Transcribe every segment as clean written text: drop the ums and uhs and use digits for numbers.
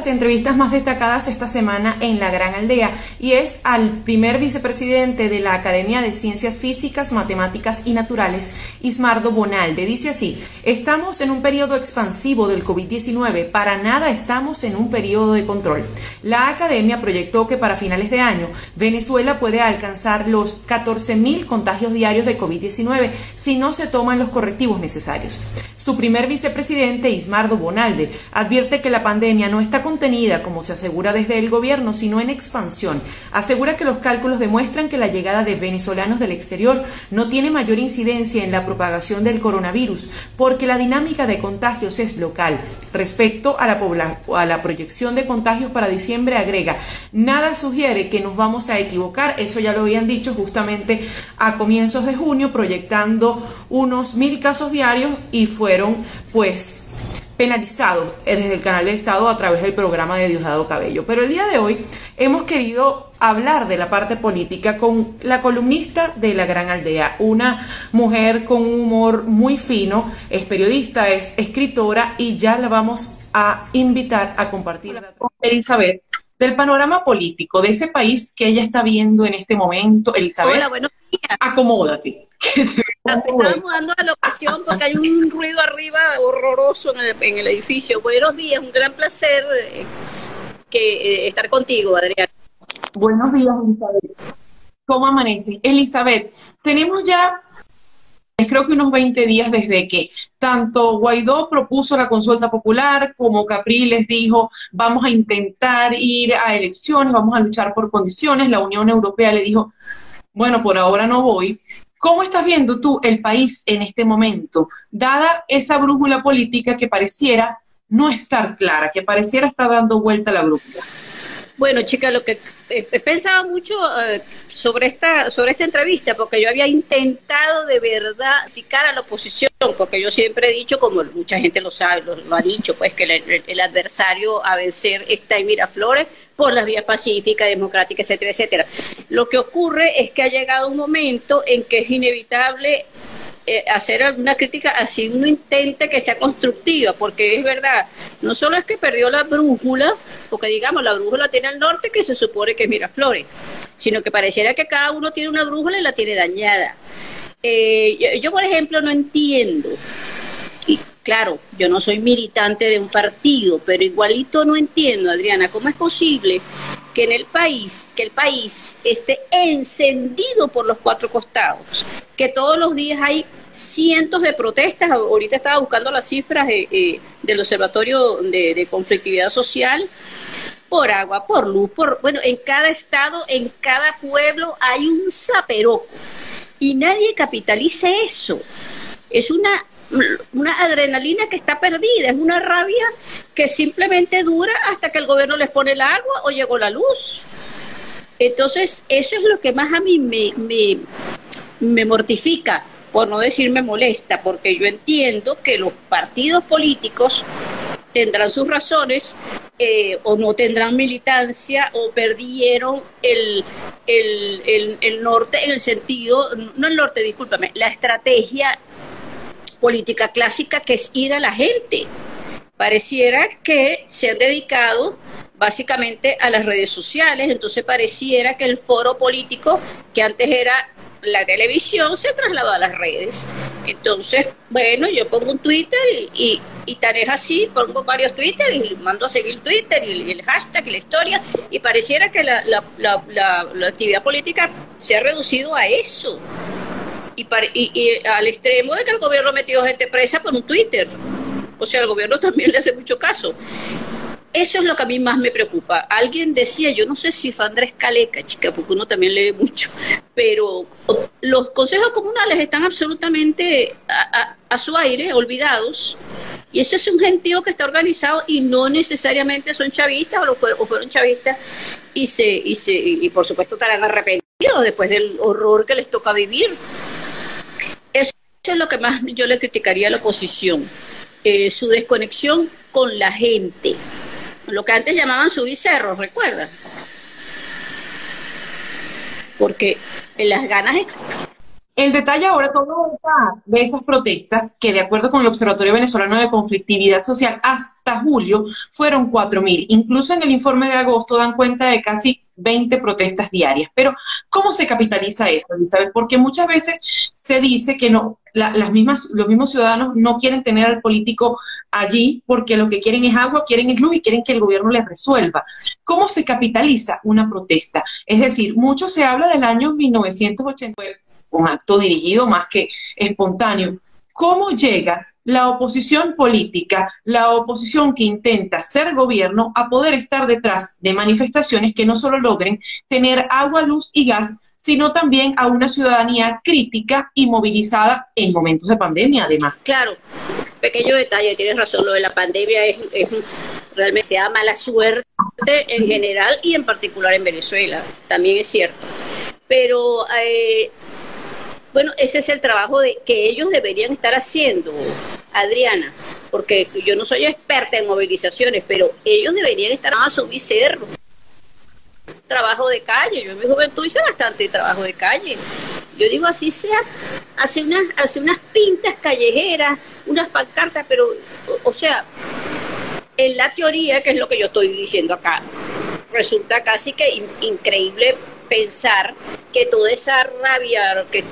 Entrevistas más destacadas esta semana en La Gran Aldea y es al primer vicepresidente de la Academia de Ciencias Físicas, Matemáticas y Naturales, Ismardo Bonalde. Dice así: estamos en un periodo expansivo del COVID-19, para nada estamos en un periodo de control. La Academia proyectó que para finales de año Venezuela puede alcanzar los 14.000 contagios diarios de COVID-19 si no se toman los correctivos necesarios. Su primer vicepresidente, Ismardo Bonalde, advierte que la pandemia no está contenida, como se asegura desde el gobierno, sino en expansión. Asegura que los cálculos demuestran que la llegada de venezolanos del exterior no tiene mayor incidencia en la propagación del coronavirus, porque la dinámica de contagios es local. Respecto a la proyección de contagios para diciembre, agrega: nada sugiere que nos vamos a equivocar, eso ya lo habían dicho justamente a comienzos de junio, proyectando unos 1.000 casos diarios y fueron pues penalizados desde el canal del Estado a través del programa de Diosdado Cabello. Pero el día de hoy hemos querido hablar de la parte política con la columnista de La Gran Aldea, una mujer con un humor muy fino, es periodista, es escritora y ya la vamos a invitar a compartir con Elizabeth del panorama político de ese país que ella está viendo en este momento. Elizabeth, hola, buenos días. Acomódate. Estamos mudando a la ocasión porque hay un ruido arriba horroroso en el edificio. Buenos días, un gran placer estar contigo, Adriana. Buenos días, Elizabeth. ¿Cómo amanece? Elizabeth, tenemos ya creo que unos 20 días desde que tanto Guaidó propuso la consulta popular como Capriles dijo vamos a intentar ir a elecciones, vamos a luchar por condiciones. La Unión Europea le dijo, bueno, por ahora no voy. ¿Cómo estás viendo tú el país en este momento, dada esa brújula política que pareciera no estar clara, que pareciera estar dando vuelta a la brújula? Bueno, chica, lo que he pensado mucho sobre esta entrevista, porque yo había intentado de verdad picar a la oposición, porque yo siempre he dicho, como mucha gente lo sabe, lo ha dicho, pues que el adversario a vencer está en Miraflores por las vías pacíficas, democráticas, etcétera, etcétera. Lo que ocurre es que ha llegado un momento en que es inevitable hacer una crítica así uno intente que sea constructiva, porque es verdad, no solo es que perdió la brújula, porque digamos la brújula tiene al norte que se supone que es Miraflores, sino que pareciera que cada uno tiene una brújula y la tiene dañada. Yo por ejemplo no entiendo, y claro, yo no soy militante de un partido, pero igualito no entiendo, Adriana, cómo es posible que el país esté encendido por los cuatro costados, que todos los días hay cientos de protestas. Ahorita estaba buscando las cifras del Observatorio de Conflictividad Social, por agua, por luz, bueno, en cada estado, en cada pueblo hay un zaperoco y nadie capitaliza eso. Es una adrenalina que está perdida, es una rabia que simplemente dura hasta que el gobierno les pone el agua o llegó la luz. Entonces, eso es lo que más a mí me mortifica, por no decir me molesta, porque yo entiendo que los partidos políticos tendrán sus razones, o no tendrán militancia, o perdieron el norte en el sentido, no el norte, discúlpame, la estrategia política clásica, que es ir a la gente. Pareciera que se han dedicado básicamente a las redes sociales, entonces pareciera que el foro político, que antes era la televisión, se trasladó a las redes. Entonces, bueno, yo pongo un Twitter y tan es así, pongo varios Twitter y mando a seguir Twitter y el hashtag y la historia, y pareciera que la actividad política se ha reducido a eso. Y al extremo de que el gobierno ha metido gente presa por un Twitter. O sea, al gobierno también le hace mucho caso. Eso es lo que a mí más me preocupa. Alguien decía, yo no sé si fue Andrés Caleca, chica, porque uno también lee mucho, pero los consejos comunales están absolutamente a su aire, olvidados. Y ese es un gentío que está organizado y no necesariamente son chavistas o fueron chavistas y por supuesto estarán arrepentidos después del horror que les toca vivir. Eso es lo que más yo le criticaría a la oposición, su desconexión con la gente, lo que antes llamaban subir cerros, ¿recuerdas? Porque las ganas El detalle ahora todo de esas protestas, que de acuerdo con el Observatorio Venezolano de Conflictividad Social, hasta julio fueron 4.000. Incluso en el informe de agosto dan cuenta de casi 20 protestas diarias. Pero, ¿cómo se capitaliza eso, Elizabeth? Porque muchas veces se dice que no, los mismos ciudadanos no quieren tener al político allí porque lo que quieren es agua, quieren es luz y quieren que el gobierno les resuelva. ¿Cómo se capitaliza una protesta? Es decir, mucho se habla del año 1980, un acto dirigido más que espontáneo. ¿Cómo llega la oposición política, la oposición que intenta ser gobierno, a poder estar detrás de manifestaciones que no solo logren tener agua, luz y gas, sino también a una ciudadanía crítica y movilizada en momentos de pandemia, además? Claro, pequeño detalle, tienes razón, lo de la pandemia realmente se da mala suerte en general y en particular en Venezuela, también es cierto. Pero bueno, ese es el trabajo que ellos deberían estar haciendo, Adriana, porque yo no soy experta en movilizaciones, pero ellos deberían estar a asumir cerro. Trabajo de calle, yo en mi juventud hice bastante trabajo de calle. Yo digo, así sea, hace unas pintas callejeras, unas pancartas, pero, o sea, en la teoría, que es lo que yo estoy diciendo acá, resulta casi que increíble pensar que toda esa rabia que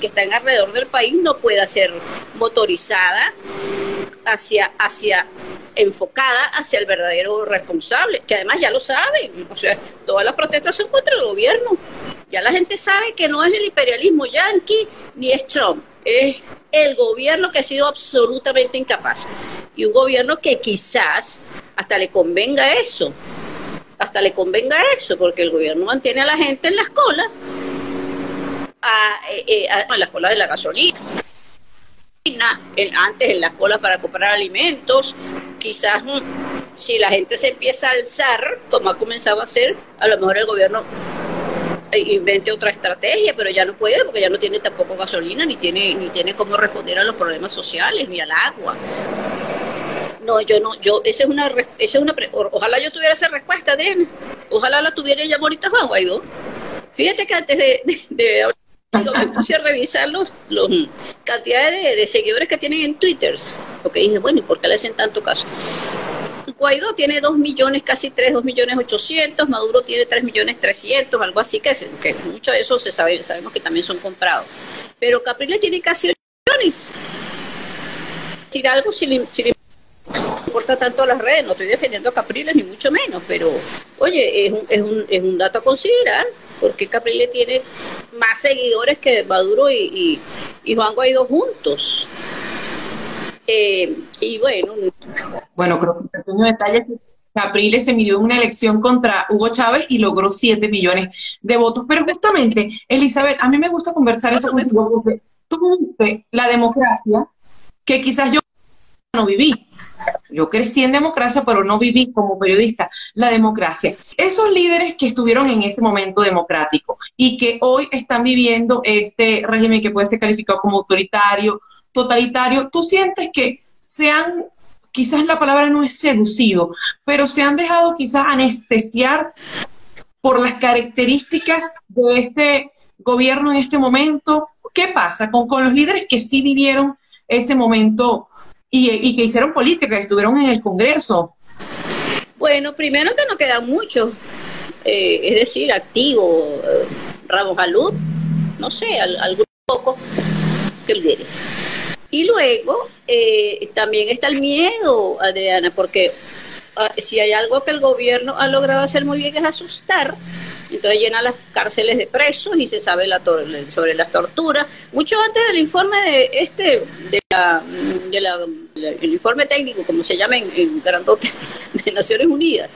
está en alrededor del país no pueda ser motorizada enfocada hacia el verdadero responsable, que además ya lo saben. O sea, todas las protestas son contra el gobierno. Ya la gente sabe que no es el imperialismo yanqui ni es Trump, es el gobierno que ha sido absolutamente incapaz. Y un gobierno que quizás hasta le convenga eso, porque el gobierno mantiene a la gente en las colas, en las colas de la gasolina, antes en las colas para comprar alimentos. Quizás si la gente se empieza a alzar, como ha comenzado a hacer, a lo mejor el gobierno invente otra estrategia, pero ya no puede, porque ya no tiene tampoco gasolina, ni tiene cómo responder a los problemas sociales, ni al agua. No, ojalá yo tuviera esa respuesta, Adriana. Ojalá la tuviera ella ahorita Juan Guaidó. Fíjate que antes de me puse a revisar los cantidades de seguidores que tienen en Twitter, porque dije, bueno, ¿y por qué le hacen tanto caso? Guaidó tiene 2 millones, casi 2.800.000, Maduro tiene 3.300.000, algo así, que mucho de eso sabemos que también son comprados. Pero Capriles tiene casi 8 millones. Decir algo si le importa tanto a las redes, no estoy defendiendo a Capriles ni mucho menos, pero oye, es un dato a considerar, porque Capriles tiene más seguidores que Maduro y Juan Guaidó juntos. Y bueno, creo que un pequeño detalle, Capriles se midió en una elección contra Hugo Chávez y logró 7 millones de votos. Pero justamente, Elizabeth, a mí me gusta conversar eso contigo, porque tú viviste la democracia que quizás yo no viví. Yo crecí en democracia, pero no viví como periodista la democracia. Esos líderes que estuvieron en ese momento democrático y que hoy están viviendo este régimen que puede ser calificado como autoritario, totalitario, ¿tú sientes que quizás la palabra no es seducido, pero se han dejado quizás anestesiar por las características de este gobierno en este momento? ¿Qué pasa con los líderes que sí vivieron ese momento y que hicieron política, que estuvieron en el Congreso? Bueno, primero que no quedan muchos, es decir, activo, Ramos Alud, no sé, algunos pocos que líderes. Y luego también está el miedo, Adriana, porque si hay algo que el gobierno ha logrado hacer muy bien es asustar. Entonces llena las cárceles de presos y se sabe sobre las torturas. Mucho antes del informe el informe técnico, como se llama en grandote, de Naciones Unidas,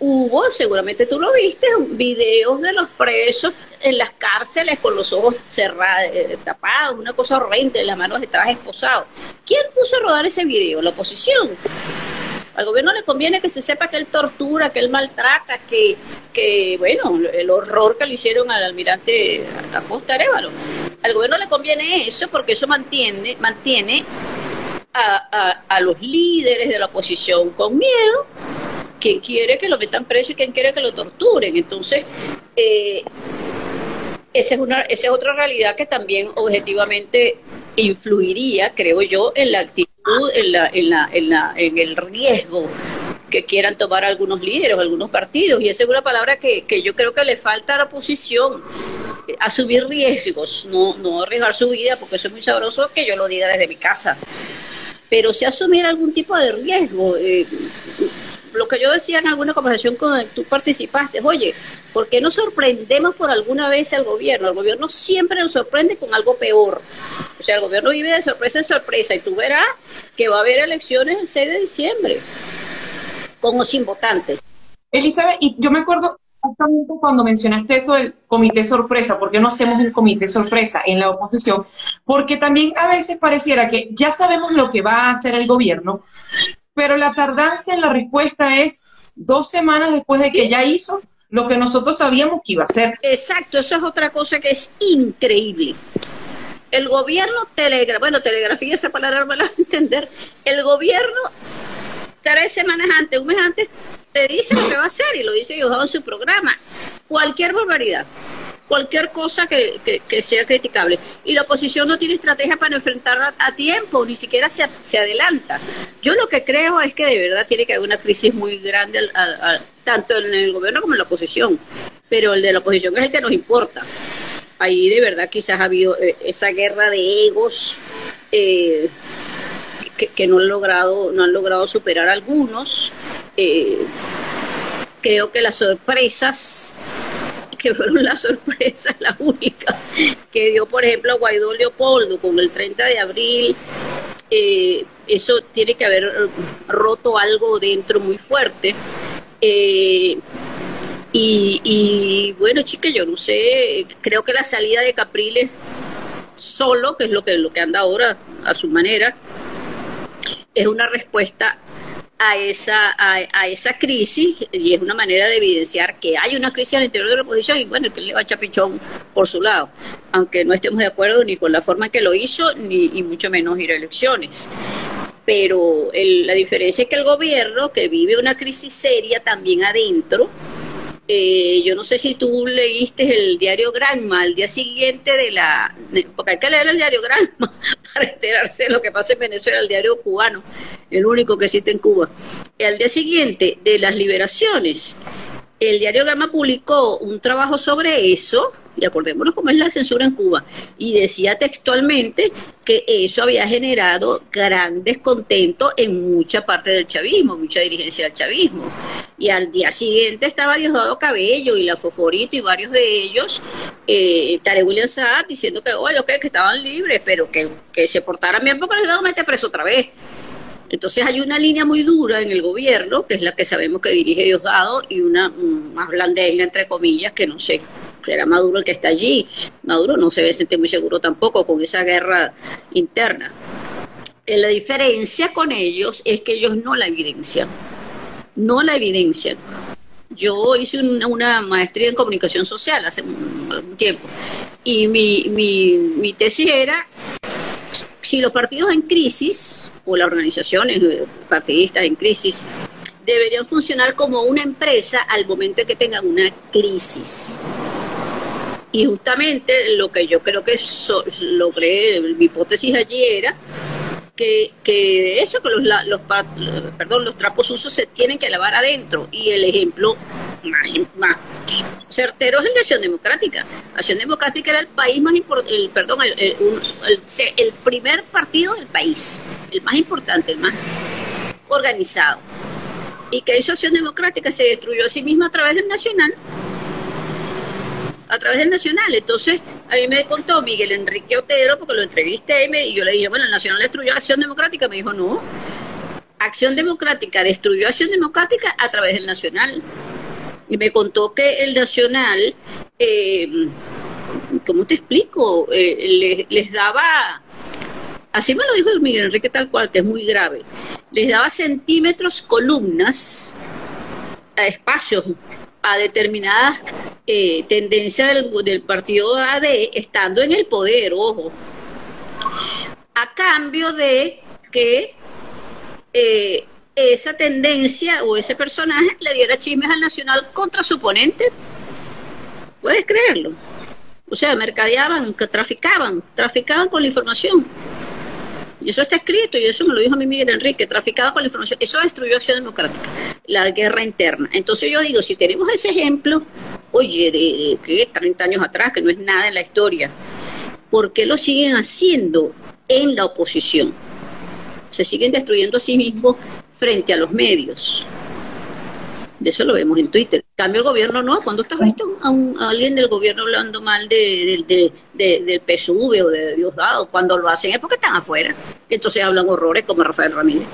hubo, seguramente tú lo viste, videos de los presos en las cárceles con los ojos cerrados, tapados, una cosa horrenda, en las manos estaban esposados. ¿Quién puso a rodar ese video? La oposición. Al gobierno le conviene que se sepa que él tortura, que él maltrata, que bueno, el horror que le hicieron al almirante Acosta Arévalo. Al gobierno le conviene eso porque eso mantiene a los líderes de la oposición con miedo. Quien quiere que lo metan preso y quien quiere que lo torturen. Entonces, esa es otra realidad que también objetivamente influiría, creo yo, en la actitud, en el riesgo que quieran tomar algunos líderes o algunos partidos. Y esa es una palabra que yo creo que le falta a la oposición: asumir riesgos, no arriesgar su vida, porque eso es muy sabroso que yo lo diga desde mi casa, pero sí asumir algún tipo de riesgo. Lo que yo decía en alguna conversación con tú participaste: oye, ¿por qué no sorprendemos por alguna vez al gobierno? El gobierno siempre nos sorprende con algo peor. O sea, el gobierno vive de sorpresa en sorpresa, y tú verás que va a haber elecciones el 6 de diciembre, con o sin votantes. Elizabeth, y yo me acuerdo exactamente cuando mencionaste eso del comité sorpresa. ¿Por qué no hacemos un comité sorpresa en la oposición? Porque también a veces pareciera que ya sabemos lo que va a hacer el gobierno, pero la tardanza en la respuesta es 2 semanas después de que ya hizo lo que nosotros sabíamos que iba a hacer. Exacto, eso es otra cosa que es increíble. El gobierno telegrafía, esa palabra no me la va a entender. El gobierno 3 semanas antes, un mes antes, te dice lo que va a hacer, y lo dice Diosdado en su programa. Cualquier barbaridad, cualquier cosa que sea criticable. Y la oposición no tiene estrategia para enfrentarla a tiempo, ni siquiera se adelanta. Yo lo que creo es que de verdad tiene que haber una crisis muy grande, tanto en el gobierno como en la oposición. Pero el de la oposición es el que nos importa. Ahí de verdad quizás ha habido esa guerra de egos que no han logrado superar algunos. Creo que las sorpresas, que fueron las sorpresas, la única que dio, por ejemplo, Guaidó Leopoldo con el 30 de abril, eso tiene que haber roto algo dentro muy fuerte. Y bueno, chica, yo no sé, creo que la salida de Capriles solo, que es lo que anda ahora a su manera, es una respuesta a esa crisis, y es una manera de evidenciar que hay una crisis al interior de la oposición, y bueno, que le va a echar pichón por su lado, aunque no estemos de acuerdo ni con la forma en que lo hizo, y mucho menos ir a elecciones. Pero la diferencia es que el gobierno, que vive una crisis seria también adentro, yo no sé si tú leíste el diario Granma al día siguiente porque hay que leer el diario Granma para enterarse de lo que pasa en Venezuela, el diario cubano, el único que existe en Cuba. Al día siguiente de las liberaciones, el diario Granma publicó un trabajo sobre eso, y acordémonos cómo es la censura en Cuba, y decía textualmente que eso había generado gran descontento en mucha parte del chavismo, mucha dirigencia del chavismo. Y al día siguiente estaba Diosdado Cabello y la Foforito y varios de ellos, Tarek William Saab, diciendo que, bueno, que estaban libres, pero que se portaran bien porque les iban a meter preso otra vez. Entonces hay una línea muy dura en el gobierno, que es la que sabemos que dirige Diosdado, y una más blandenga, entre comillas, que no sé, será Maduro el que está allí. Maduro no se ve sentir muy seguro tampoco con esa guerra interna. La diferencia con ellos es que ellos no la evidencian. Yo hice una maestría en comunicación social hace un tiempo, y mi tesis era: si los partidos en crisis, o las organizaciones partidistas en crisis, deberían funcionar como una empresa al momento en que tengan una crisis. Y justamente lo que yo creo que logré, mi hipótesis allí era que los trapos sucios se tienen que lavar adentro, y el ejemplo más certero es el de Acción Democrática. Acción Democrática era el país más importante, el primer partido del país, el más importante, el más organizado. ¿Y que hizo Acción Democrática? Se destruyó a sí misma a través del Nacional. Entonces, a mí me contó Miguel Enrique Otero, porque lo entrevisté, y yo le dije, bueno, el Nacional destruyó a Acción Democrática. Me dijo, no, Acción Democrática destruyó a Acción Democrática a través del Nacional. Y me contó que el Nacional, ¿cómo te explico? Les daba, así me lo dijo Miguel Enrique tal cual, que es muy grave, les daba centímetros, columnas, a espacios, a determinadas tendencias del partido AD, estando en el poder, ojo, a cambio de que esa tendencia o ese personaje le diera chismes al Nacional contra su oponente. ¿Puedes creerlo? O sea, mercadeaban, traficaban con la información. Y eso está escrito, y eso me lo dijo a mí Miguel Enrique, traficaban con la información. Eso destruyó Acción Democrática, la guerra interna. Entonces yo digo, si tenemos ese ejemplo, oye, de ¿qué? 30 años atrás, que no es nada en la historia, ¿por qué lo siguen haciendo en la oposición? Se siguen destruyendo a sí mismos frente a los medios. De eso lo vemos en Twitter. En cambio, el gobierno no. ¿Cuándo estás visto a alguien del gobierno hablando mal del PSUV o de Diosdado? Cuando lo hacen es porque están afuera. Entonces hablan horrores como Rafael Ramírez.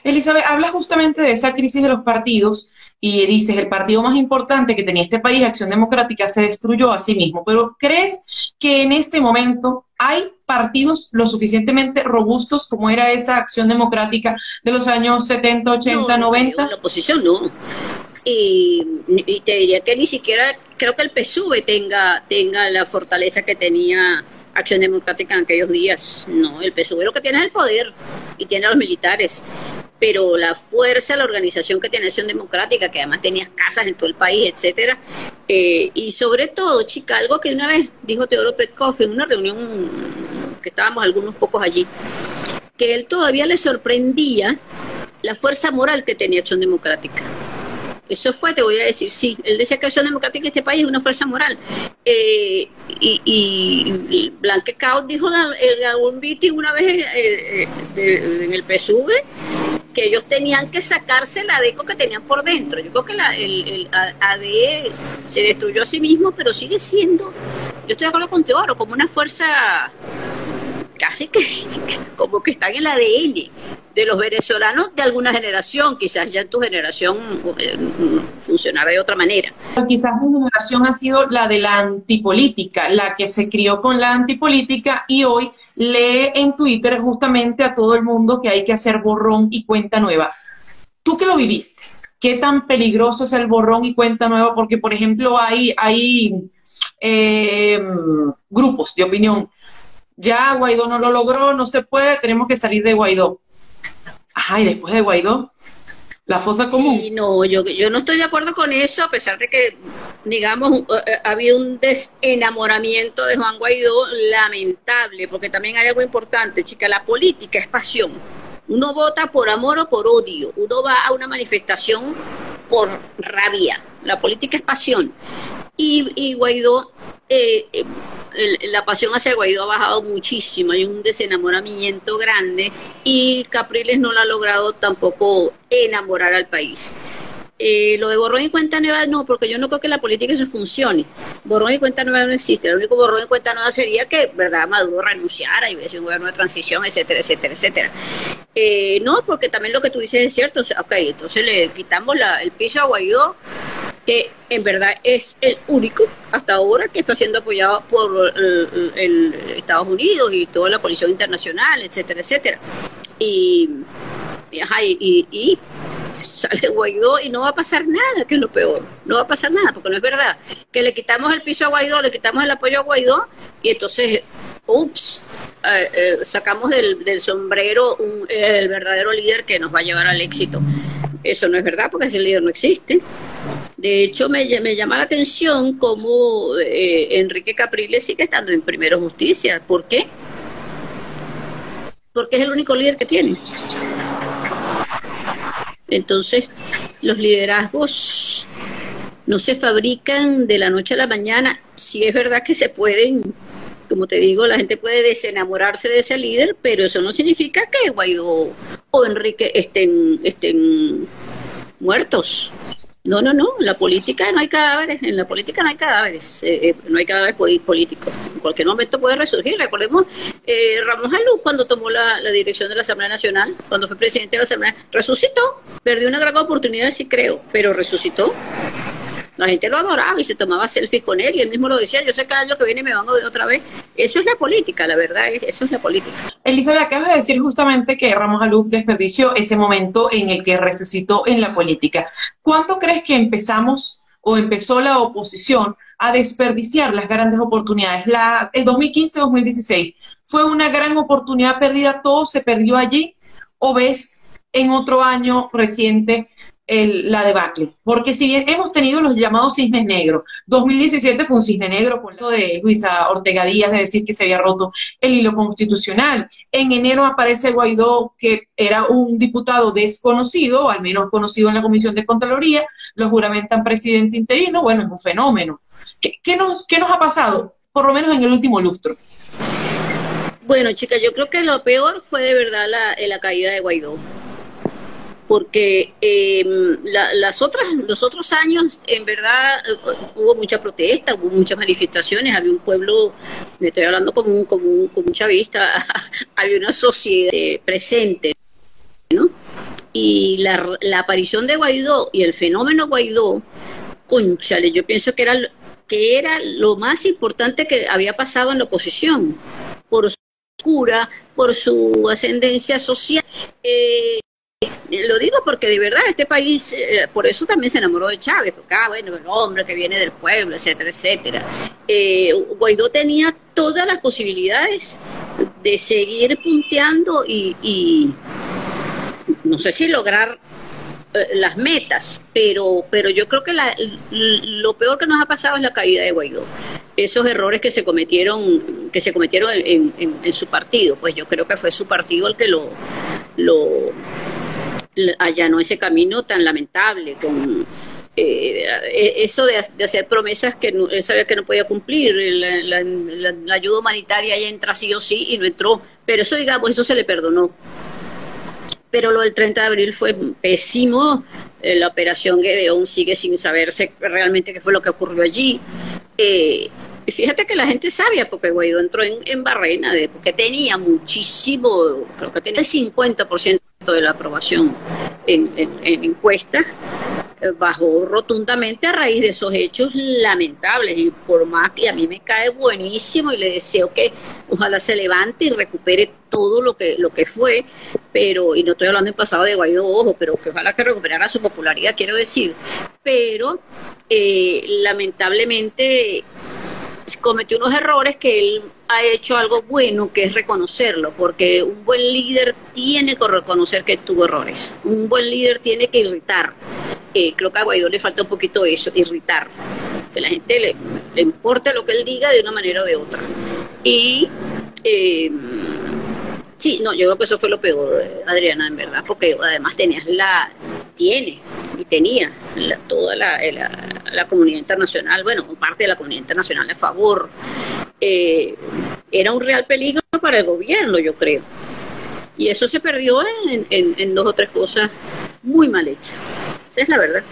Elizabeth, hablas justamente de esa crisis de los partidos y dices, el partido más importante que tenía este país, Acción Democrática, se destruyó a sí mismo. Pero ¿crees que en este momento hay partidos lo suficientemente robustos como era esa Acción Democrática de los años 70, 80, no, 90? La oposición no. Y te diría que ni siquiera creo que el PSUV tenga la fortaleza que tenía Acción Democrática en aquellos días. No, el PSUV lo que tiene es el poder y tiene a los militares. Pero la fuerza, la organización que tiene Acción Democrática, que además tenía casas en todo el país, etcétera, y sobre todo, chica, algo que una vez dijo Teodoro Petkov en una reunión que estábamos algunos pocos allí, que él todavía le sorprendía la fuerza moral que tenía Acción Democrática. Eso fue, te voy a decir, sí, él decía que Acción Democrática en este país es una fuerza moral. Y Blanque Caut dijo en algún meeting una vez en el PSUV que ellos tenían que sacarse el ADECO que tenían por dentro. Yo creo que el ADE se destruyó a sí mismo, pero sigue siendo, yo estoy de acuerdo con Teodoro, como una fuerza casi que como que está en el ADN de los venezolanos de alguna generación. Quizás ya en tu generación funcionara de otra manera. Quizás mi generación ha sido la de la antipolítica, la que se crió con la antipolítica y hoy lee en Twitter justamente a todo el mundo que hay que hacer borrón y cuenta nueva. ¿Tú que lo viviste? ¿Qué tan peligroso es el borrón y cuenta nueva? Porque, por ejemplo, hay grupos de opinión. Ya Guaidó no lo logró, no se puede, tenemos que salir de Guaidó. Ajá, y después de Guaidó, la fosa común. Sí, no, yo no estoy de acuerdo con eso, a pesar de que, digamos, había un desenamoramiento de Juan Guaidó lamentable, porque también hay algo importante, chica, la política es pasión. Uno vota por amor o por odio, uno va a una manifestación por rabia, la política es pasión. Y Guaidó, la pasión hacia Guaidó ha bajado muchísimo, hay un desenamoramiento grande y Capriles no lo ha logrado tampoco enamorar al país. Lo de borrón y cuenta nueva no, porque yo no creo que la política eso funcione. Borrón y cuenta nueva no existe. El único borrón y cuenta nueva sería que, verdad, Maduro renunciara y hubiese un gobierno de transición, etcétera, etcétera, etcétera. No, porque también lo que tú dices es cierto. O sea, ok, entonces le quitamos el piso a Guaidó, que en verdad es el único hasta ahora que está siendo apoyado por el Estados Unidos y toda la coalición internacional, etcétera, etcétera. Y sale Guaidó y no va a pasar nada, que es lo peor. No va a pasar nada, porque no es verdad que le quitamos el piso a Guaidó, le quitamos el apoyo a Guaidó y entonces, sacamos del sombrero el verdadero líder que nos va a llevar al éxito. Eso no es verdad, porque ese líder no existe. De hecho, me llama la atención cómo Enrique Capriles sigue estando en Primero Justicia. ¿Por qué? Porque es el único líder que tiene. Entonces, los liderazgos no se fabrican de la noche a la mañana. Sí es verdad que se pueden, como te digo, la gente puede desenamorarse de ese líder, pero eso no significa que Guaidó o Enrique estén muertos. No, en la política no hay cadáveres, no hay cadáveres políticos. En cualquier momento puede resurgir. Recordemos, Ramos Alú, cuando tomó la dirección de la Asamblea Nacional, cuando fue presidente de la Asamblea, resucitó, perdió una gran oportunidad, sí creo, pero resucitó. La gente lo adoraba y se tomaba selfies con él y él mismo lo decía, yo sé que el año que viene me van a ver otra vez. Eso es la política, la verdad, eso es la política. Elizabeth, acabas de decir justamente que Ramos Alú desperdició ese momento en el que resucitó en la política. ¿Cuándo crees que empezó la oposición a desperdiciar las grandes oportunidades? El 2015-2016 fue una gran oportunidad perdida, todo se perdió allí, o ves en otro año reciente la debacle, porque si bien hemos tenido los llamados cisnes negros, 2017 fue un cisne negro con lo de Luisa Ortega Díaz de decir que se había roto el hilo constitucional. En enero aparece Guaidó, que era un diputado desconocido, o al menos conocido en la Comisión de Contraloría, lo juramentan presidente interino. Bueno, es un fenómeno. ¿Qué nos ha pasado? Por lo menos en el último lustro. Bueno, chica, yo creo que lo peor fue de verdad la caída de Guaidó. Porque los otros años, en verdad, hubo mucha protesta, hubo muchas manifestaciones, había un pueblo, me estoy hablando como un chavista, había una sociedad presente, ¿no? Y la aparición de Guaidó y el fenómeno Guaidó, cónchale, yo pienso que era lo más importante que había pasado en la oposición, por su cura, por su ascendencia social. Lo digo porque de verdad este país, por eso también se enamoró de Chávez, porque bueno, el hombre que viene del pueblo, etcétera, etcétera. Guaidó tenía todas las posibilidades de seguir punteando y no sé si lograr las metas, pero yo creo que lo peor que nos ha pasado es la caída de Guaidó. Esos errores que se cometieron en su partido, pues yo creo que fue su partido el que allanó ese camino tan lamentable, con eso de hacer promesas que él sabía que no podía cumplir. La ayuda humanitaria ya entra sí o sí y no entró, pero eso, digamos, eso se le perdonó. Pero lo del 30 de abril fue pésimo. La operación Gedeón sigue sin saberse realmente qué fue lo que ocurrió allí. Y fíjate que la gente sabía, porque Guaidó entró en Barrena, porque tenía muchísimo, creo que tenía el 50% de la aprobación en encuestas, bajó rotundamente a raíz de esos hechos lamentables. Y por más que a mí me cae buenísimo y le deseo que ojalá se levante y recupere todo lo que fue, pero, y no estoy hablando en pasado de Guaidó, ojo, pero que ojalá que recuperara su popularidad, quiero decir, pero lamentablemente cometió unos errores que él ha hecho algo bueno, que es reconocerlo, porque un buen líder tiene que reconocer que tuvo errores, un buen líder tiene que irritar. Creo que a Guaidó le falta un poquito eso, irritar, que la gente le importe lo que él diga de una manera o de otra. Y sí, no, yo creo que eso fue lo peor, Adriana, en verdad, porque además tenía toda la comunidad internacional, bueno, parte de la comunidad internacional a favor. Era un real peligro para el gobierno, yo creo. Y eso se perdió en dos o tres cosas muy mal hechas. Esa es la verdad.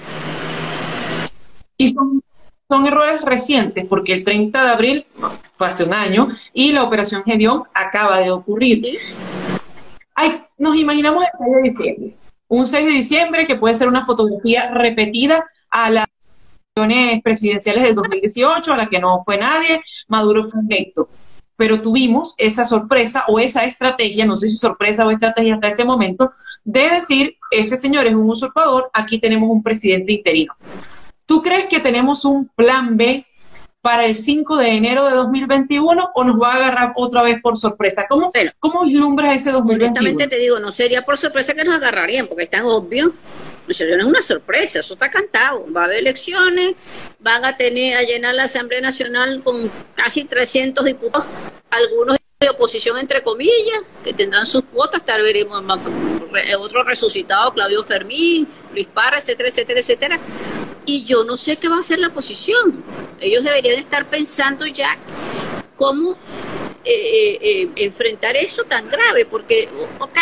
Y son errores recientes, porque el 30 de abril fue hace un año y la operación Gedeón acaba de ocurrir. ¿Sí? Nos imaginamos el 6 de diciembre. Un 6 de diciembre que puede ser una fotografía repetida a las elecciones presidenciales del 2018, a la que no fue nadie, Maduro fue electo. Pero tuvimos esa sorpresa o esa estrategia, no sé si sorpresa o estrategia hasta este momento, de decir, este señor es un usurpador, aquí tenemos un presidente interino. ¿Tú crees que tenemos un plan B para el 5 de enero de 2021 o nos va a agarrar otra vez por sorpresa? ¿Cómo vislumbras ese 2021? Honestamente te digo, no sería por sorpresa que nos agarrarían, porque es tan obvio. Eso no es una sorpresa, eso está cantado. Va a haber elecciones, van a llenar la Asamblea Nacional con casi 300 diputados, algunos de oposición entre comillas, que tendrán sus cuotas, tal vez veremos otro resucitado, Claudio Fermín, Luis Parra, etcétera, etcétera, etcétera. Y yo no sé qué va a ser la oposición. Ellos deberían estar pensando ya cómo enfrentar eso tan grave, porque, ok,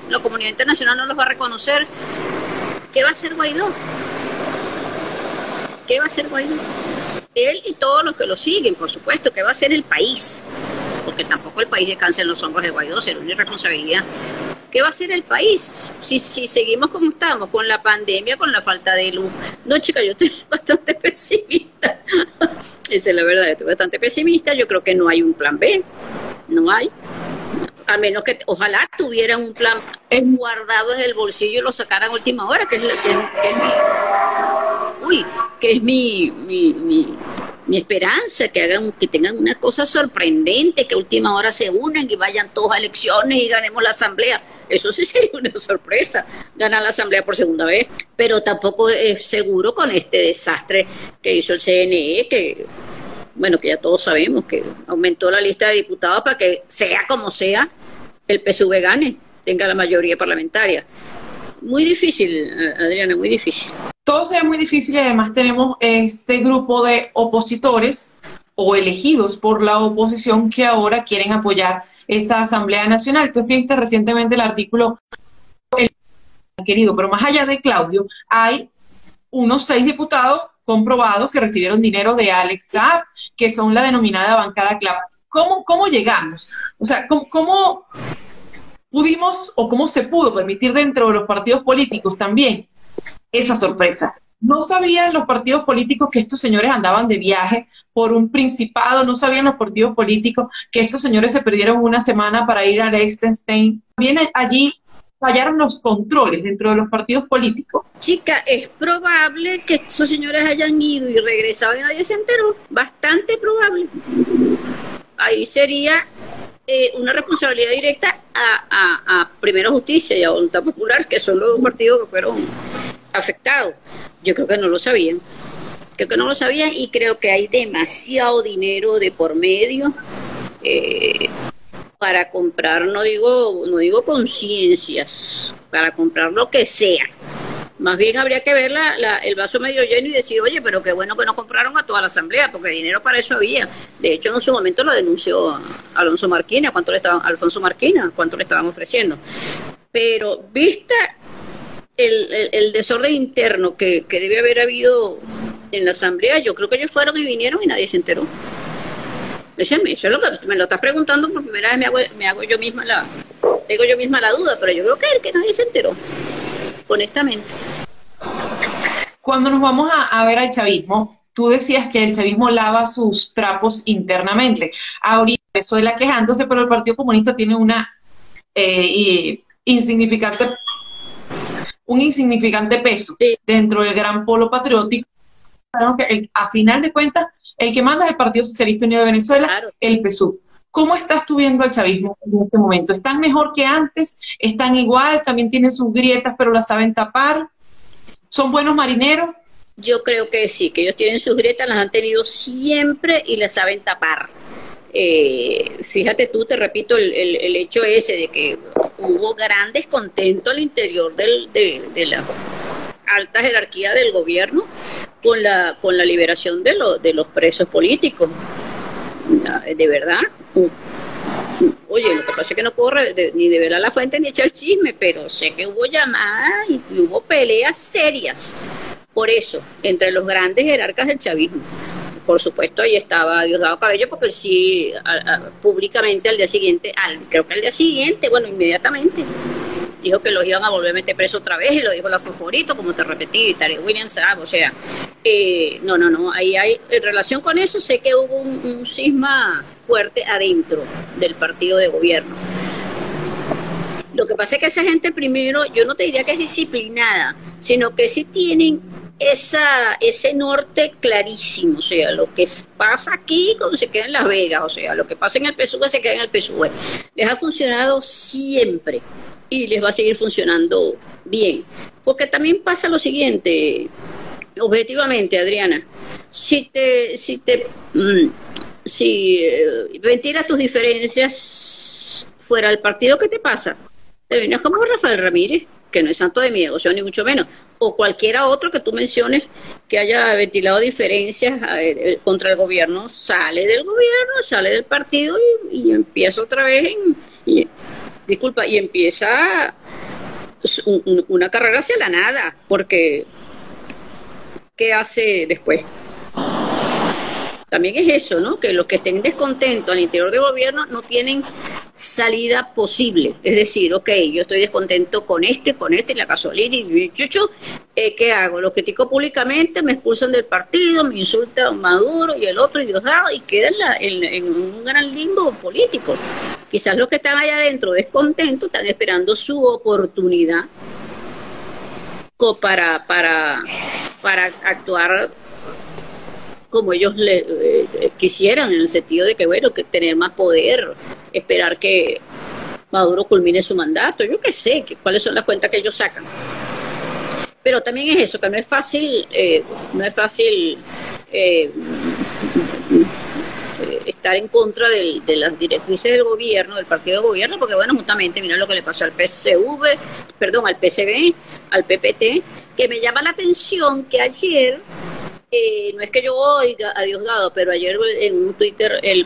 la comunidad internacional no los va a reconocer. ¿Qué va a hacer Guaidó? ¿Qué va a hacer Guaidó? Él y todos los que lo siguen, por supuesto. ¿Qué va a hacer el país? Porque tampoco el país descansa en los hombros de Guaidó, será una irresponsabilidad. ¿Qué va a hacer el país si seguimos como estamos, con la pandemia, con la falta de luz? No, chica, yo estoy bastante pesimista. Esa es la verdad, estoy bastante pesimista. Yo creo que no hay un plan B. No hay. A menos que ojalá tuvieran un plan guardado en el bolsillo y lo sacaran a última hora, que es mi Mi esperanza que tengan una cosa sorprendente, que a última hora se unan y vayan todos a elecciones y ganemos la asamblea. Eso sí sería una sorpresa, ganar la asamblea por segunda vez. Pero tampoco es seguro con este desastre que hizo el CNE, que bueno, que ya todos sabemos que aumentó la lista de diputados para que sea como sea, el PSUV gane, tenga la mayoría parlamentaria. Muy difícil, Adriana, muy difícil. Todo sea muy difícil y además tenemos este grupo de opositores o elegidos por la oposición que ahora quieren apoyar esa Asamblea Nacional. Tú escribiste recientemente el artículo, querido, pero más allá de Claudio, hay unos 6 diputados comprobados que recibieron dinero de Alex Saab, que son la denominada bancada clave. ¿Cómo llegamos? O sea, ¿cómo pudimos o cómo se pudo permitir dentro de los partidos políticos también esa sorpresa? No sabían los partidos políticos que estos señores andaban de viaje por un principado, no sabían los partidos políticos que estos señores se perdieron una semana para ir a Liechtenstein. También allí fallaron los controles dentro de los partidos políticos. Chica, es probable que esos señores hayan ido y regresado y nadie se enteró. Bastante probable. Ahí sería una responsabilidad directa a Primero Justicia y a Voluntad Popular, que son los partidos que fueron afectados. Yo creo que no lo sabían. Creo que no lo sabían y creo que hay demasiado dinero de por medio para comprar, no digo conciencias, para comprar lo que sea. Más bien habría que ver el vaso medio lleno y decir, oye, pero qué bueno que no compraron a toda la asamblea, porque dinero para eso había. De hecho, en su momento lo denunció Alfonso Marquina, ¿cuánto le estaban ofreciendo? Pero vista el desorden interno que debe haber habido en la asamblea, yo creo que ellos fueron y vinieron y nadie se enteró. Eso es lo que me lo estás preguntando por primera vez, tengo yo misma la duda, pero yo creo que nadie se enteró, honestamente. Cuando nos vamos a ver al chavismo, tú decías que el chavismo lava sus trapos internamente. Ahorita Venezuela quejándose, pero el Partido Comunista tiene un insignificante peso dentro del gran polo patriótico. A final de cuentas, el que manda es el Partido Socialista Unido de Venezuela, claro. El PSUV. ¿Cómo estás tú viendo al chavismo en este momento? ¿Están mejor que antes? ¿Están igual? ¿También tienen sus grietas pero las saben tapar? ¿Son buenos marineros? Yo creo que sí, que ellos tienen sus grietas, las han tenido siempre y las saben tapar. Fíjate tú, te repito, el hecho ese de que hubo gran descontento al interior de la alta jerarquía del gobierno con la liberación de los presos políticos. De verdad. Oye, lo que pasa es que no puedo ni develar la fuente ni echar chisme, pero sé que hubo llamadas y hubo peleas serias por eso, entre los grandes jerarcas del chavismo. Por supuesto, ahí estaba Diosdado Cabello, porque sí, públicamente al día siguiente, bueno, inmediatamente, dijo que los iban a volver a meter preso otra vez, y lo dijo la Fosforito, como te repetí, Tarek William Saab, o sea, no, ahí hay, en relación con eso, sé que hubo un cisma fuerte adentro del partido de gobierno. Lo que pasa es que esa gente primero, yo no te diría que es disciplinada, sino que sí tienen ese norte clarísimo, o sea, lo que pasa aquí como se queda en Las Vegas, o sea, lo que pasa en el PSUV se queda en el PSUV. Les ha funcionado siempre y les va a seguir funcionando bien, porque también pasa lo siguiente, objetivamente, Adriana, si ventilas tus diferencias fuera del partido, ¿qué te pasa? Terminas como Rafael Ramírez, que no es santo de mi devoción ni mucho menos, o cualquiera otro que tú menciones que haya ventilado diferencias contra el gobierno, sale del gobierno, sale del partido y empieza otra vez y empieza una carrera hacia la nada, porque ¿qué hace después? También es eso, ¿no? Que los que estén descontentos al interior del gobierno no tienen salida posible. Es decir, ok, yo estoy descontento con y la gasolina y chuchu, ¿qué hago? Lo critico públicamente, me expulsan del partido, me insultan Maduro y el otro y Diosdado y quedan en un gran limbo político. Quizás los que están allá adentro descontentos están esperando su oportunidad para actuar como ellos quisieran, en el sentido de que, bueno, que tener más poder, esperar que Maduro culmine su mandato, yo qué sé, cuáles son las cuentas que ellos sacan. Pero también es eso, que no es fácil, estar en contra de las directrices del gobierno, del partido de gobierno, porque bueno, justamente mira lo que le pasó al al PCB, al PPT, que me llama la atención que ayer, no es que yo oiga a Diosdado, pero ayer en un Twitter él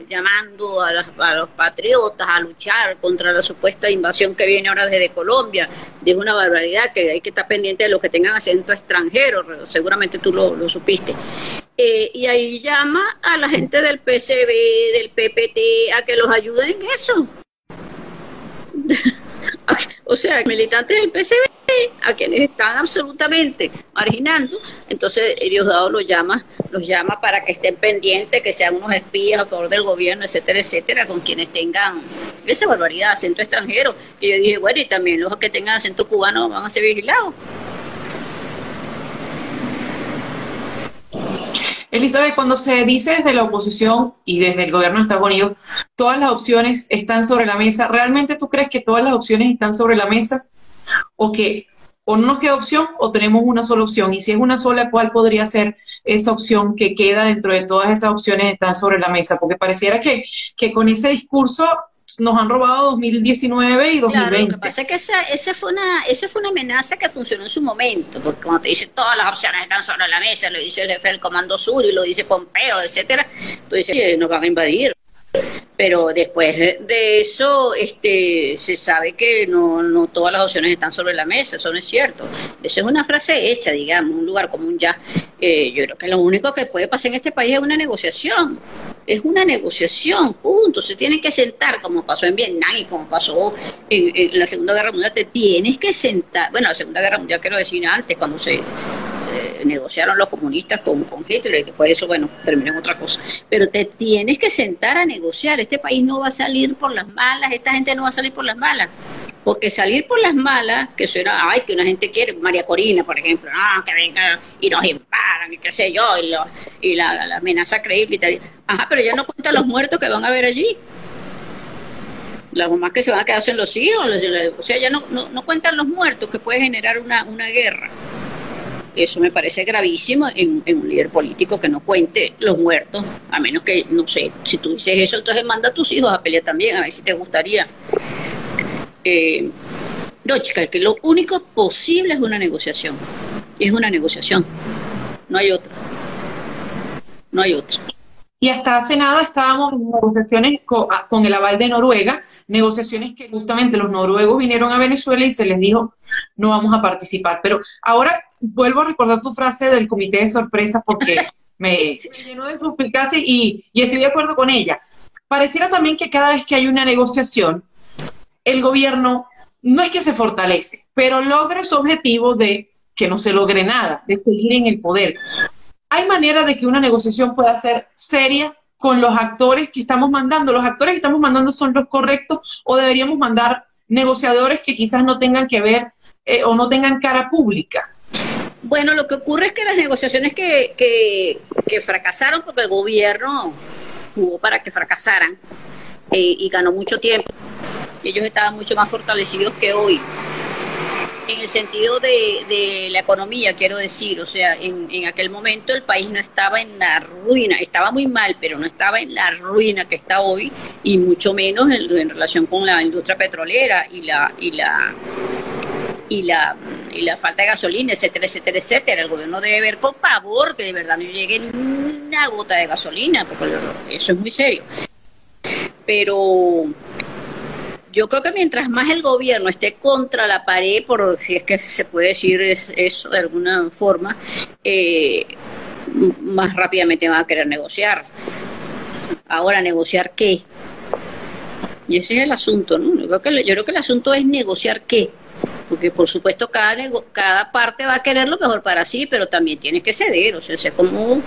llamando a los patriotas a luchar contra la supuesta invasión que viene ahora desde Colombia, dijo una barbaridad, que hay que estar pendiente de los que tengan acento extranjero, seguramente tú lo supiste. Y ahí llama a la gente del PCB, del PPT, a que los ayuden en eso. O sea, militantes del PCB, a quienes están absolutamente marginando, entonces Diosdado los llama para que estén pendientes, que sean unos espías a favor del gobierno, etcétera, etcétera, con quienes tengan esa barbaridad, acento extranjero. Y yo dije, bueno, y también los que tengan acento cubano van a ser vigilados. Elizabeth, cuando se dice desde la oposición y desde el gobierno de Estados Unidos, todas las opciones están sobre la mesa, ¿realmente tú crees que todas las opciones están sobre la mesa? ¿O que o no nos queda opción o tenemos una sola opción? Y si es una sola, ¿cuál podría ser esa opción que queda dentro de todas esas opciones que están sobre la mesa? Porque pareciera que con ese discurso nos han robado 2019 y 2020. Claro, lo que pasa es que esa fue una amenaza que funcionó en su momento, porque cuando te dicen todas las opciones están sobre la mesa, lo dice el jefe del Comando Sur y lo dice Pompeo, etcétera, tú dices, nos van a invadir. Pero después de eso se sabe que no todas las opciones están sobre la mesa, eso no es cierto. Eso es una frase hecha, digamos, un lugar común ya. Yo creo que lo único que puede pasar en este país es una negociación. Es una negociación, punto. Se tienen que sentar, como pasó en Vietnam y como pasó en la Segunda Guerra Mundial. Te tienes que sentar. Bueno, la Segunda Guerra Mundial quiero decir antes, cuando se negociaron los comunistas con Hitler, y después de eso, bueno, terminó en otra cosa. Pero te tienes que sentar a negociar. Este país no va a salir por las malas, esta gente no va a salir por las malas. Porque salir por las malas, que suena, que una gente quiere, María Corina, por ejemplo, que vengan y nos imparan, y qué sé yo, y la amenaza creíble y tal. Ajá, pero ya no cuentan los muertos que van a haber allí. Las mamás que se van a quedar sin los hijos, o sea, ya no cuentan los muertos que puede generar una guerra. Eso me parece gravísimo en un líder político, que no cuente los muertos, a menos que, no sé, si tú dices eso, entonces manda a tus hijos a pelear también, a ver si te gustaría. No, chicas, que lo único posible es una negociación. Es una negociación. No hay otra. No hay otra. Y hasta hace nada estábamos en negociaciones con el aval de Noruega, negociaciones que justamente los noruegos vinieron a Venezuela y se les dijo, no vamos a participar. Pero ahora vuelvo a recordar tu frase del comité de sorpresas, porque me llenó de suspicacia y estoy de acuerdo con ella. Pareciera también que cada vez que hay una negociación, el gobierno no es que se fortalece, pero logra su objetivo de que no se logre nada, de seguir en el poder. ¿Hay manera de que una negociación pueda ser seria con los actores que estamos mandando? ¿Los actores que estamos mandando son los correctos o deberíamos mandar negociadores que quizás no tengan que ver o no tengan cara pública? Bueno, lo que ocurre es que las negociaciones que fracasaron, porque el gobierno jugó para que fracasaran y ganó mucho tiempo, ellos estaban mucho más fortalecidos que hoy. En el sentido de la economía, quiero decir, o sea, en aquel momento el país no estaba en la ruina, estaba muy mal, pero no estaba en la ruina que está hoy, y mucho menos en relación con la industria petrolera y la falta de gasolina, etcétera, etcétera, etcétera. El gobierno debe ver con pavor que de verdad no llegue una gota de gasolina, porque eso es muy serio. Pero yo creo que mientras más el gobierno esté contra la pared, por si es que se puede decir eso de alguna forma, más rápidamente van a querer negociar. Ahora, ¿negociar qué? Y ese es el asunto, ¿no? Yo creo que el asunto es negociar qué. Porque, por supuesto, cada parte va a querer lo mejor para sí, pero también tienes que ceder. O sea, es como,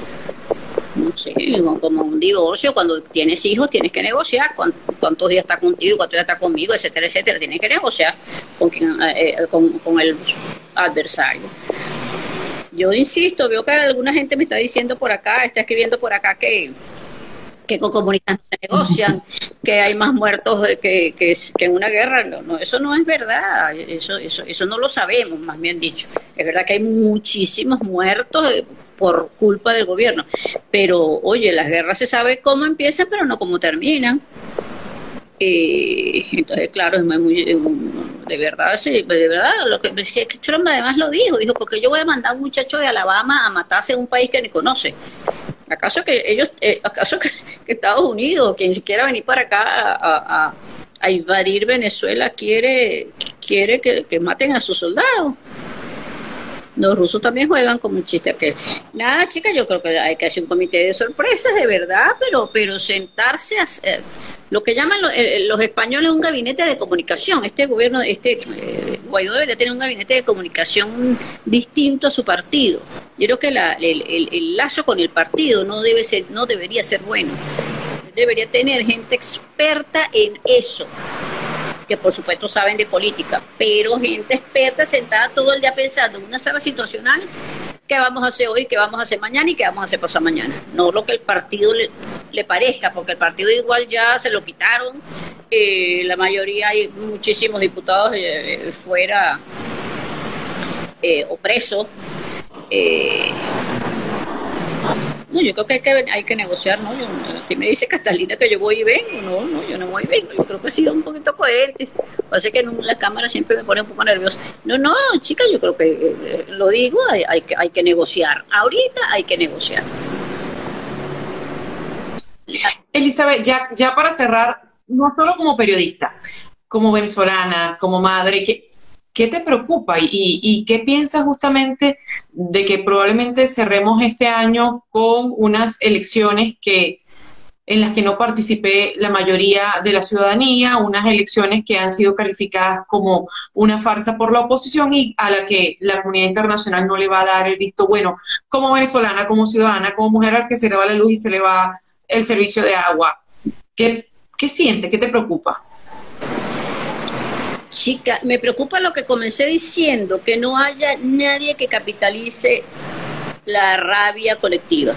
no sé, como un divorcio. Cuando tienes hijos, tienes que negociar cuántos días está contigo, cuántos días está conmigo, etcétera, etcétera. Tienes que negociar con el adversario. Yo insisto, veo que alguna gente me está diciendo por acá, está escribiendo por acá que con comunistas no se negocian, que hay más muertos que en una guerra. No, no, eso no es verdad, eso no lo sabemos, más bien dicho. Es verdad que hay muchísimos muertos por culpa del gobierno, pero oye, las guerras se sabe cómo empiezan, pero no cómo terminan. Entonces, claro, es muy, de verdad, sí, de verdad, lo que es que Trump además lo dijo, porque yo voy a mandar a un muchacho de Alabama a matarse en un país que ni conoce. ¿Acaso que ellos, que Estados Unidos, quien quiera venir para acá a invadir Venezuela, quiere que maten a sus soldados? Los rusos también juegan como un chiste aquel. Nada, chicas, yo creo que hay que hacer un comité de sorpresas, de verdad, pero sentarse a hacer lo que llaman los españoles un gabinete de comunicación. Este gobierno, Guaidó debería tener un gabinete de comunicación distinto a su partido. Yo creo que el lazo con el partido no debería ser bueno. Debería tener gente experta en eso, que por supuesto saben de política, pero gente experta sentada todo el día pensando en una sala situacional, qué vamos a hacer hoy, qué vamos a hacer mañana y qué vamos a hacer pasado mañana. No lo que el partido le parezca, porque el partido igual ya se lo quitaron, la mayoría, hay muchísimos diputados fuera o presos. No, yo creo que hay que negociar, ¿no? Aquí me dice Catalina que yo voy y vengo. No, yo no voy y vengo. Yo creo que he sido un poquito coherente. Parece que en la cámara siempre me pone un poco nerviosa. No, chicas, yo creo que, lo digo, hay que negociar. Ahorita hay que negociar. Elizabeth, ya para cerrar, no solo como periodista, como venezolana, como madre, ¿qué te preocupa y qué piensas justamente de que probablemente cerremos este año con unas elecciones en las que no participé la mayoría de la ciudadanía, unas elecciones que han sido calificadas como una farsa por la oposición y a la que la comunidad internacional no le va a dar el visto bueno, como venezolana, como ciudadana, como mujer al que se le va la luz y se le va el servicio de agua? ¿Qué sientes? ¿Qué te preocupa? Chica, me preocupa lo que comencé diciendo, que no haya nadie que capitalice la rabia colectiva.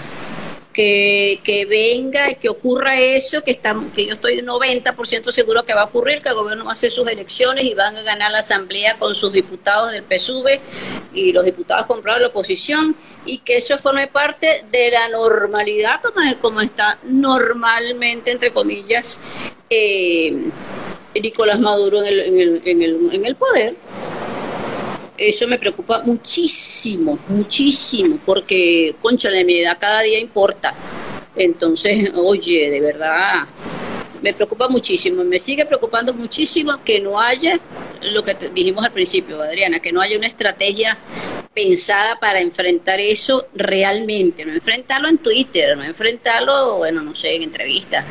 Que venga y que ocurra eso, que yo estoy 90% seguro que va a ocurrir, que el gobierno va a hacer sus elecciones y van a ganar la asamblea con sus diputados del PSUV y los diputados comprados de la oposición, y que eso forme parte de la normalidad como está normalmente, entre comillas, Nicolás Maduro en el poder. Eso me preocupa muchísimo, porque, cónchale, mi edad cada día importa. Entonces, oye, de verdad, me preocupa muchísimo. Me sigue preocupando muchísimo que no haya, lo que dijimos al principio, Adriana, que no haya una estrategia pensada para enfrentar eso realmente. No enfrentarlo en Twitter, no enfrentarlo, bueno, no sé, en entrevistas.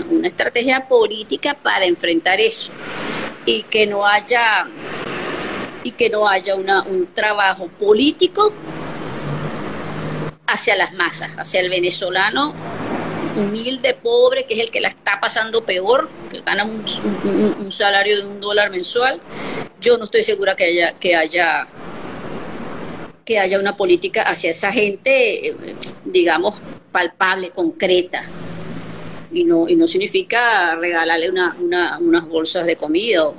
Una estrategia política para enfrentar eso. Y que no haya un trabajo político hacia las masas, hacia el venezolano humilde, pobre, que es el que la está pasando peor, que gana un salario de $1 mensual. Yo no estoy segura que haya una política hacia esa gente, digamos, palpable, concreta. Y no significa regalarle unas bolsas de comida,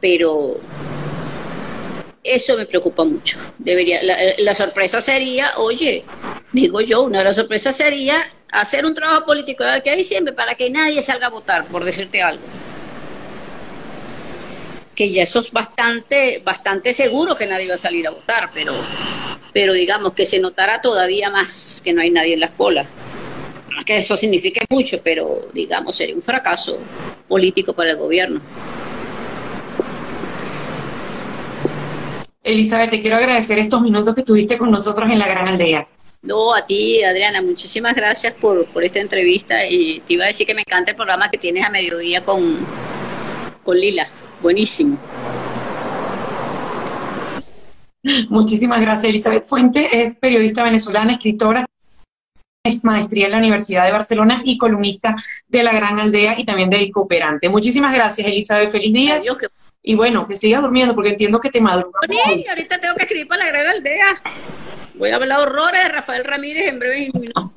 pero eso me preocupa mucho. La sorpresa sería, oye, digo yo, una de las sorpresas sería hacer un trabajo político de aquí a diciembre para que nadie salga a votar, por decirte algo. Que ya eso es bastante seguro que nadie va a salir a votar, pero digamos que se notara todavía más que no hay nadie en las colas. No es que eso signifique mucho, pero digamos sería un fracaso político para el gobierno. Elizabeth, te quiero agradecer estos minutos que estuviste con nosotros en La Gran Aldea. No, a ti, Adriana, muchísimas gracias por esta entrevista, y te iba a decir que me encanta el programa que tienes a mediodía con Lila, buenísimo. Muchísimas gracias. Elizabeth Fuentes es periodista venezolana, escritora, es maestría en la Universidad de Barcelona y columnista de La Gran Aldea y también del Cooperante. Muchísimas gracias, Elizabeth, feliz día. Adiós, y bueno, que sigas durmiendo porque entiendo que te madrugas. Sí, ahorita tengo que escribir para La Gran Aldea. Voy a hablar horrores de Rafael Ramírez en breves minutos.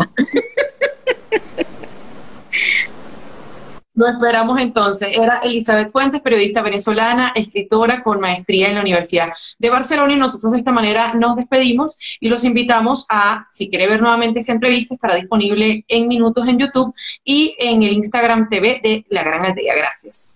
Lo esperamos entonces. Era Elizabeth Fuentes, periodista venezolana, escritora con maestría en la Universidad de Barcelona, y nosotros de esta manera nos despedimos y los invitamos a, si quiere ver nuevamente esta entrevista, estará disponible en minutos en YouTube y en el Instagram TV de La Gran Aldea. Gracias.